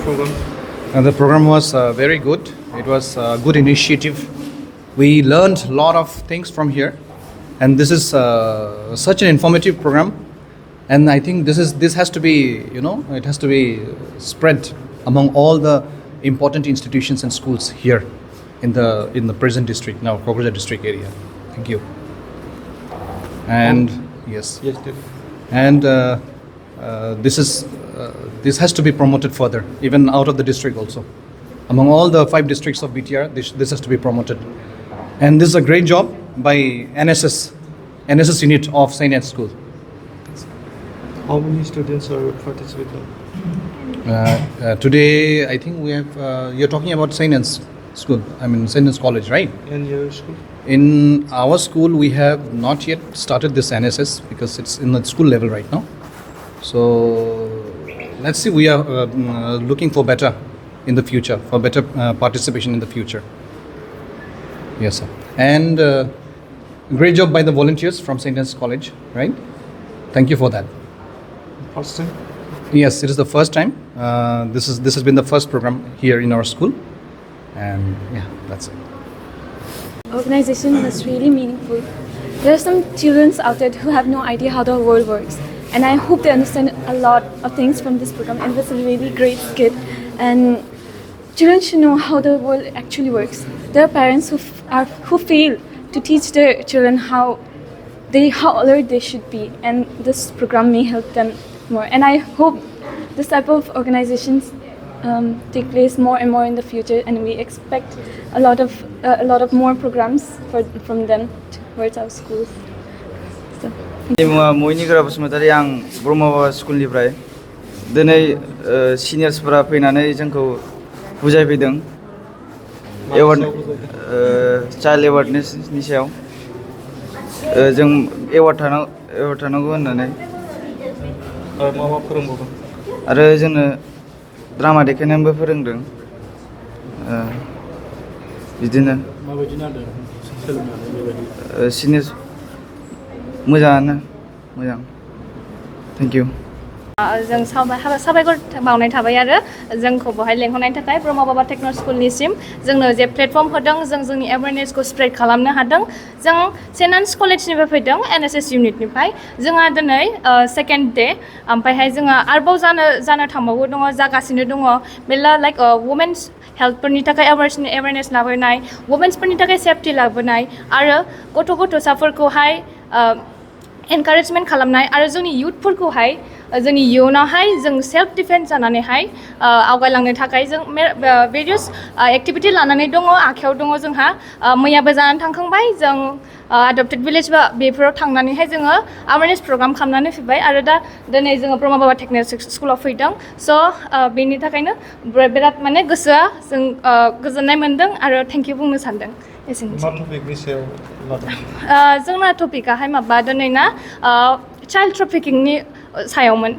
program? The program was very good. It was a good initiative. We learned a lot of things from here, and this is such an informative program. And I think this has to be, it has to be spread among all the important institutions and schools here in the present district, now Kokrajhar district area. Thank you. And yes, and this has to be promoted further, even out of the district also. Among all the 5 districts of BTR, this has to be promoted. And this is a great job by NSS unit of St. Anne's School. How many students are participating? Today, I think we have, you're talking about St. Anne's School, St. Anne's College, right? In your school? In our school, we have not yet started this NSS because it's in the school level right now. So let's see, we are looking for better in the future, for better participation in the future. Yes, sir. And great job by the volunteers from St. Anne's College, right? Thank you for that. First time? Yes, it is the first time. This has been the first program here in our school. And yeah, that's it. Organization was really meaningful. There are some children out there who have no idea how the world works, and I hope they understand a lot of things from this program, and it was a really great skit. And children should know how the world actually works. There are parents who fail to teach their children how alert they should be, and this program may help them more. And I hope this type of organizations take place more and more in the future, and we expect a lot of more programs from them towards our schools. So. मोहिनीगोरा Basumatary आं ब्रह्म स्कुलनिफ्राय दिनै सिनियर्सफोरा फैनानै जोंखौ बुजायफैदों child एवार्डनेसनि सायाव जों award थानांगौ होननानै मा फोरोंबावदों आरो जोंनो ड्रामा देखायनानैबो फोरोंदों बिदिनो माबायदि नांदों सोलोंनानै बेबायदि सिनियर्स मोजाङानो मोजां थेंक इउ जों साबायखर बावनाय थाबाय आरो जोंखौ बहाय लेंहरनायनि थाखाय ब्रह्म बाबा टेक्न' स्कुलनिसिम जोंनो जे प्लेटफर्म होदों जों जोंनि एवेयारनेसखौ स्प्रेड खालामनो हादों जों सेन्ट एन्स कलेजनिफ्राय फैदों एनएसएस इउनिटनिफ्राय जोंहा दिनै सेकेन्ड डे ओमफ्रायहाय जोङो आरोबाव जानो थांबावो दङ जागासिनो दङ मेरला लाइक वुमेन्स हेल्थफोरनि थाखाय एवेयारनेस लाबोनाय वुमेन्सफोरनि थाखाय सेफटि लाबोनाय आरो गथ'साफोरखौहाय एनकारेजमेन्ट खालामनाय आरो जोंनि इयुथफोरखौहाय जोंनि इयुनावहाय जों सेल्फ डिफेन्स जानानैहाय आवगायलांनो थाखाय जों भेरियास एक्टिभिटि लानानै दङ आखायाव दङ जोंहा मैयाबो जानानै थांखांबाय जों एडप्टेड भिलेज बेफोराव थांनानैहाय जोङो एवेयारनेस प्रग्राम खालामनानै फैबाय आरो दा दिनै जोङो ब्रह्म बाबा टेक्न' स्कुलाव फैदों स' बेनि थाखायनो बिराद माने गोसोआ जों गोजोननाय मोन्दों आरो थेंक इउ बुंनो सानदों जोंना टपिकाहाय माबा दिनैना चाइल्ड ट्राफिकिंनि सायावमोन